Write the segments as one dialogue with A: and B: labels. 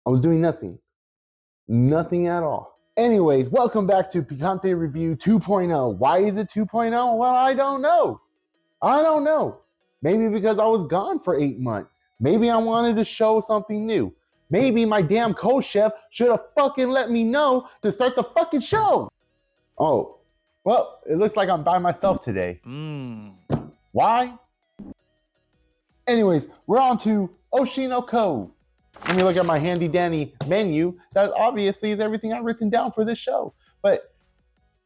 A: I was doing nothing. Nothing at all. Anyways, welcome back to Picante Review 2.0. Why is it 2.0? Well, I don't know. Maybe because I was gone for 8 months. Maybe I wanted to show something new. Maybe my damn co-chef should have fucking let me know to start the fucking show. Oh, well, it looks like I'm by myself today. Why? Anyways, we're on to Oshi No Ko. Let me look at my handy dandy menu. That obviously is everything I've written down for this show. But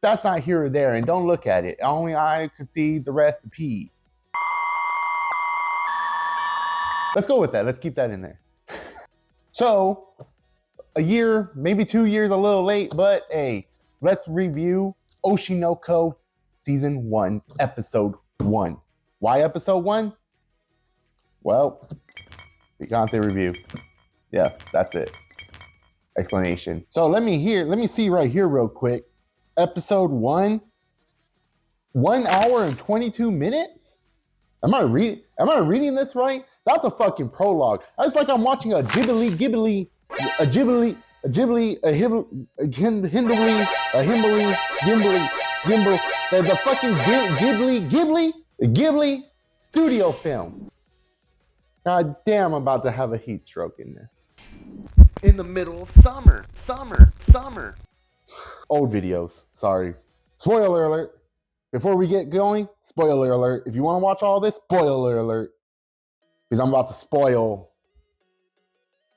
A: that's not here or there, and don't look at it. Only I could see the recipe. Let's go with that. Let's keep that in there. So, a year, maybe 2 years, a little late, but hey, let's review Oshi No Ko Season 1, Episode 1. Why Episode 1? Well, Picante review. Yeah, that's it. Explanation. So let me see right here real quick. Episode 1, 1 hour and 22 minutes? Am I reading this right? That's a fucking prologue. That's like I'm watching a Hindley, the fucking Ghibli studio film. God damn, I'm about to have a heat stroke in this. In the middle of summer. Old videos, sorry. Spoiler alert. Before we get going, spoiler alert. If you want to watch all this, spoiler alert. Because I'm about to spoil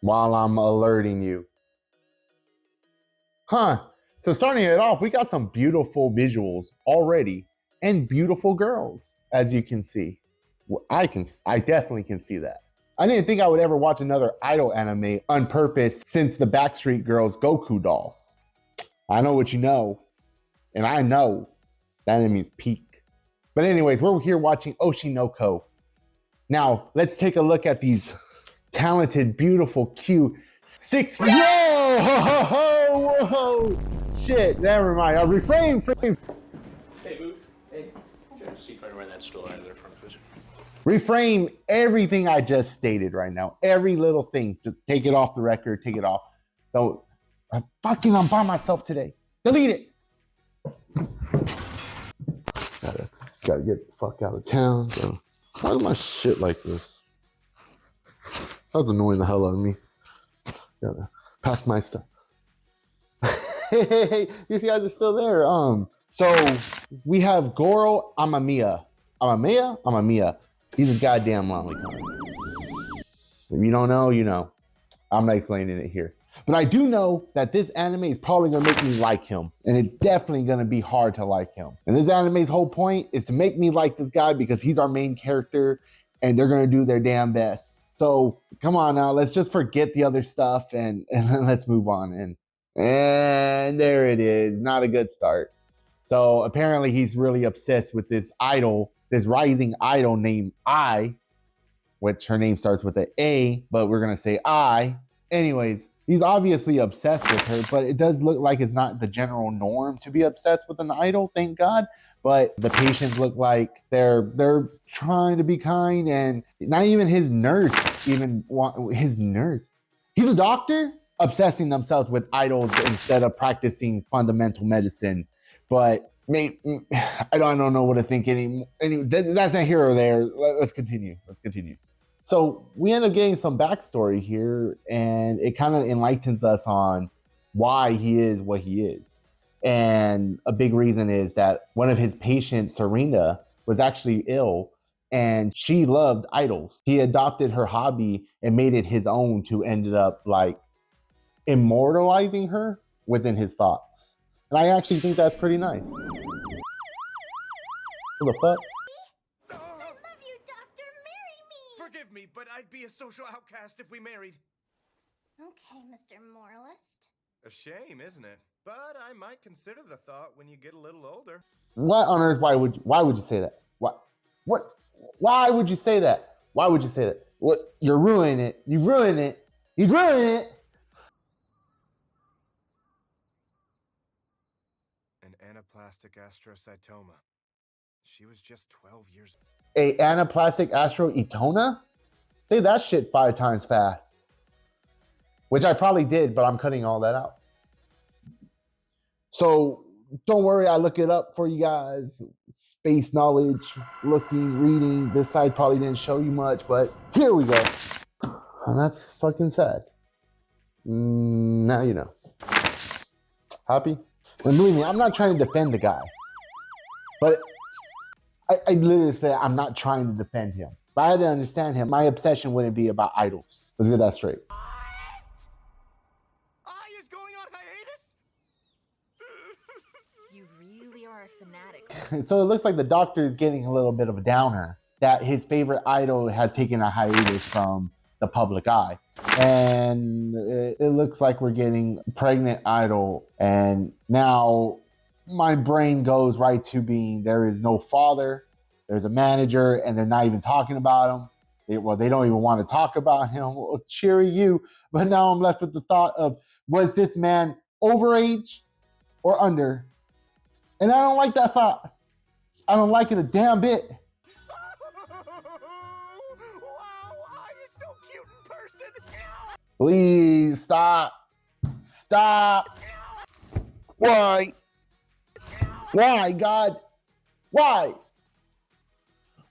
A: while I'm alerting you. So starting it off, we got some beautiful visuals already and beautiful girls, as you can see. I definitely can see that. I didn't think I would ever watch another idol anime on purpose since the Backstreet Girls Goku dolls. I know what you know, and I know that means peak. But anyways, we're here watching Oshi No Ko. Now, let's take a look at these talented, beautiful, cute, whoa, shit, never mind. I'll refrain from...
B: Hey, boo. Hey, get a seat right around that stool out of there front, please.
A: Reframe everything I just stated right now. Every little thing. Just take it off the record, take it off. So, I'm by myself today. Delete it. Gotta get the fuck out of town. So. Why is my shit like this? That's annoying the hell out of me. Gotta pack my stuff. Hey, these guys are still there. So we have Goro Amamiya. Amamiya. He's a goddamn lolicon. If you don't know, you know. I'm not explaining it here. But I do know that this anime is probably gonna make me like him. And it's definitely gonna be hard to like him. And this anime's whole point is to make me like this guy because he's our main character and they're gonna do their damn best. So come on now, let's just forget the other stuff and let's move on. And there it is, not a good start. So apparently he's really obsessed with this idol, this rising idol named I, which her name starts with an A, but we're gonna say I. Anyways, he's obviously obsessed with her, but it does look like it's not the general norm to be obsessed with an idol, thank God. But the patients look like they're trying to be kind, and not even his nurse He's a doctor obsessing themselves with idols instead of practicing fundamental medicine. But I don't know what to think anymore. That's not here or there. Let's continue. So we end up getting some backstory here, and it kind of enlightens us on why he is what he is. And a big reason is that one of his patients, Serena, was actually ill, and she loved idols. He adopted her hobby and made it his own to end up like immortalizing her within his thoughts. And I actually think that's pretty nice. What the fuck?
C: Forgive me, but I'd be a social outcast if we married.
D: Okay, Mr. Moralist.
C: A shame, isn't it? But I might consider the thought when you get a little older.
A: What on earth? Why would you say that? What? Why would you say that? Why would you say that? What? You're ruining it. You ruined it. He's ruining it.
C: An anaplastic astrocytoma. She was just 12 years old.
A: A anaplastic astrocytoma? Say that shit 5 times fast. which I probably did, but I'm cutting all that out. So don't worry, I look it up for you guys. Space knowledge, looking, reading. This side probably didn't show you much, but here we go. And that's fucking sad. Now you know. Happy? And believe me, I'm not trying to defend the guy. But I literally say I'm not trying to defend him. If I had to understand him, my obsession wouldn't be about idols. Let's get that straight.
C: I is going on hiatus?
E: You really are a fanatic.
A: So it looks like the doctor is getting a little bit of a downer that his favorite idol has taken a hiatus from the public eye. And it looks like we're getting a pregnant idol. And now my brain goes right to being there is no father, there's a manager, and they're not even talking about him. They don't even want to talk about him. Well, cheery you. But now I'm left with the thought of, was this man overage or under? And I don't like that thought. I don't like it a damn bit.
C: Wow, I is so cute in person.
A: Please stop. Stop. Why? Why, God? Why?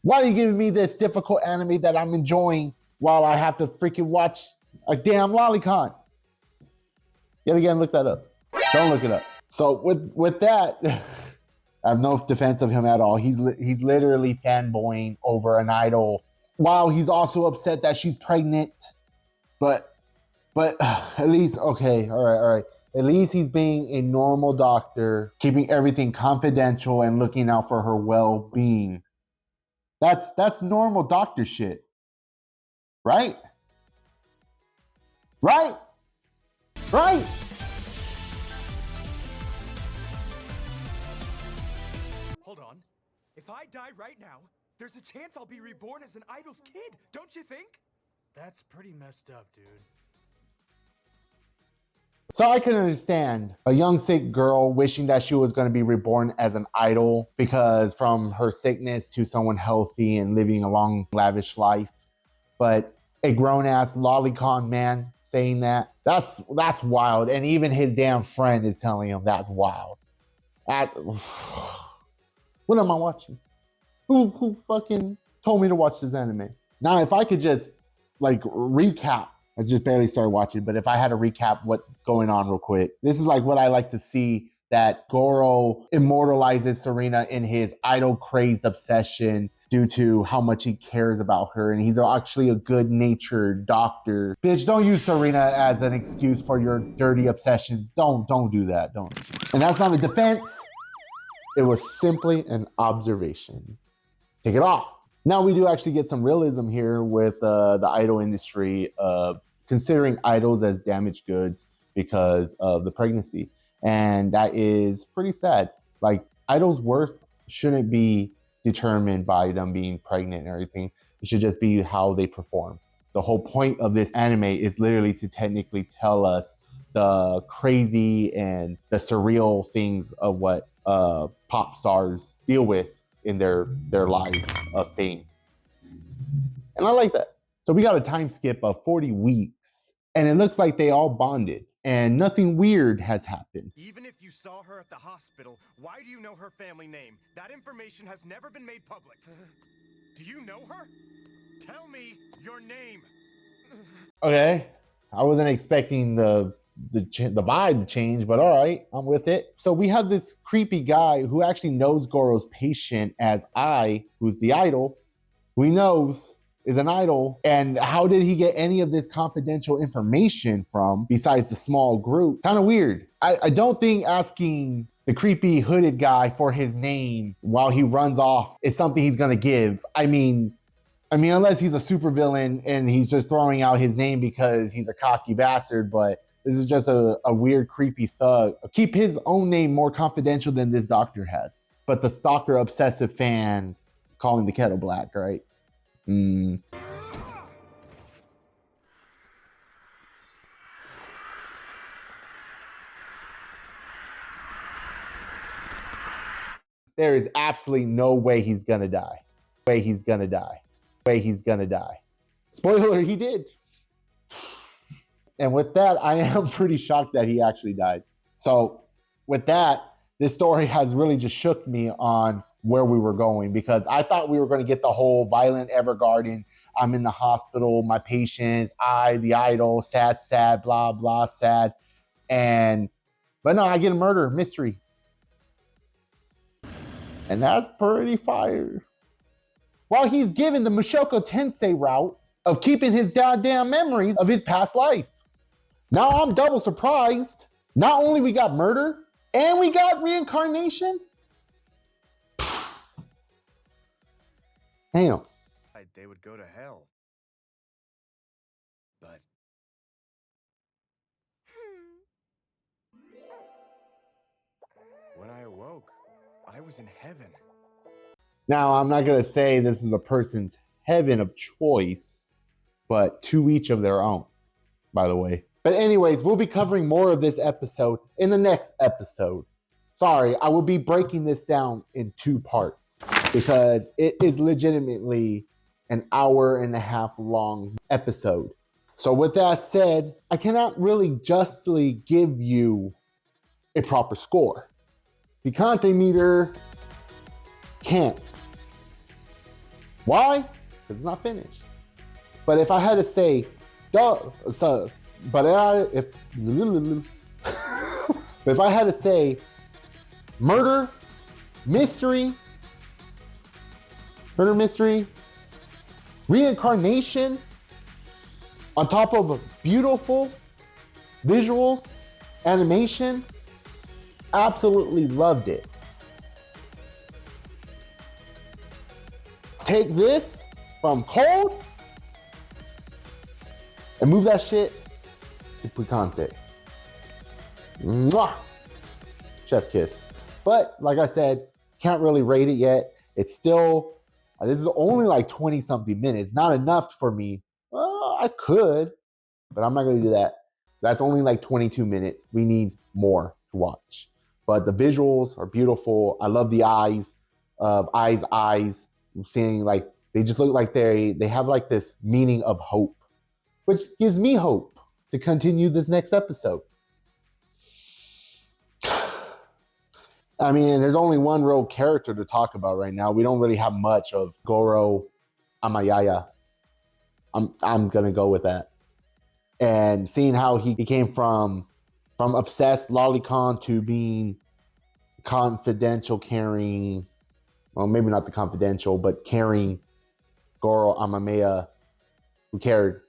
A: Why are you giving me this difficult anime that I'm enjoying while I have to freaking watch a damn lolicon? Yet again, look that up. Don't look it up. So with that, I have no defense of him at all. He's literally fanboying over an idol. Wow, he's also upset that she's pregnant. But at least, okay, all right. At least he's being a normal doctor, keeping everything confidential and looking out for her well-being. That's normal doctor shit. Right? Right? Right?
C: Hold on. If I die right now, there's a chance I'll be reborn as an idol's kid, don't you think? That's pretty messed up, dude.
A: So I can understand a young sick girl wishing that she was going to be reborn as an idol because from her sickness to someone healthy and living a long, lavish life. But a grown-ass lolicon man saying that's wild. And even his damn friend is telling him that's wild. What am I watching? Who fucking told me to watch this anime? Now, if I could just recap, I just barely started watching, but if I had to recap what's going on real quick, this is like what I like to see, that Goro immortalizes Serena in his idol-crazed obsession due to how much he cares about her, and he's actually a good-natured doctor. Bitch, don't use Serena as an excuse for your dirty obsessions. Don't do that, don't. And that's not a defense. It was simply an observation. Take it off. Now we do actually get some realism here with the idol industry of considering idols as damaged goods because of the pregnancy. And that is pretty sad. Like, idols' worth shouldn't be determined by them being pregnant and everything. It should just be how they perform. The whole point of this anime is literally to technically tell us the crazy and the surreal things of what pop stars deal with in their lives of fame. And I like that. So we got a time skip of 40 weeks, and it looks like they all bonded, and nothing weird has happened.
C: Even if you saw her at the hospital, why do you know her family name? That information has never been made public. Do you know her? Tell me your name.
A: Okay, I wasn't expecting the vibe to change, but all right, I'm with it. So we have this creepy guy who actually knows Goro's patient as who's the idol, who he knows is an idol. And how did he get any of this confidential information from besides the small group? Kind of weird. I don't think asking the creepy hooded guy for his name while he runs off is something he's gonna give. I mean, unless he's a supervillain and he's just throwing out his name because he's a cocky bastard, but this is just a weird, creepy thug. Keep his own name more confidential than this doctor has. But the stalker obsessive fan is calling the kettle black, right? There is absolutely no way he's gonna die. Spoiler, he did. And with that, I am pretty shocked that he actually died. So with that, this story has really just shook me on where we were going, because I thought we were going to get the whole violent Evergarden. I'm in the hospital, my patients, the idol, sad, blah, blah, sad. But no, I get a murder mystery. And that's pretty fire. While he's given the Mushoku Tensei route of keeping his goddamn memories of his past life. Now I'm double surprised. Not only we got murder, and we got reincarnation. Damn.
C: They would go to hell. But when I awoke, I was in heaven.
A: Now, I'm not going to say this is a person's heaven of choice, but to each of their own, by the way. But anyways, we'll be covering more of this episode in the next episode. Sorry, I will be breaking this down in 2 parts because it is legitimately an hour-and-a-half long episode. So with that said, I cannot really justly give you a proper score. Picante meter can't. Why? Because it's not finished. But if I had to say, if I had to say murder, mystery, reincarnation, on top of beautiful visuals, animation, absolutely loved it. Take this from cold and move that shit to Picante. Mwah! Chef kiss. But like I said, can't really rate it yet. It's still, this is only like 20 something minutes. Not enough for me. Well, I could, but I'm not going to do that. That's only like 22 minutes. We need more to watch. But the visuals are beautiful. I love the eyes. I'm seeing like, they just look like they have like this meaning of hope, which gives me hope to continue this next episode. I mean, there's only one real character to talk about right now. We don't really have much of Goro Amayaya. I'm gonna go with that. And seeing how he came from obsessed lolicon to being confidential, caring, well, maybe not the confidential, but caring Goro Amamiya who cared.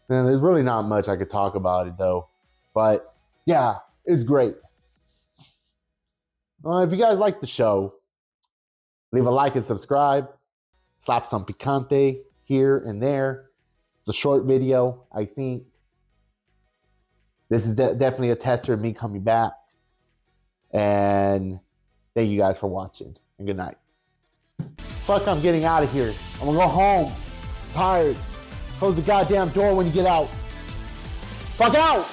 A: And there's really not much I could talk about it though. But yeah, it's great. If you guys like the show, leave a like and subscribe. Slap some picante here and there. It's a short video, I think. This is definitely a tester of me coming back. And thank you guys for watching. And good night. Fuck, I'm getting out of here. I'm gonna go home. I'm tired. Close the goddamn door when you get out. Fuck out!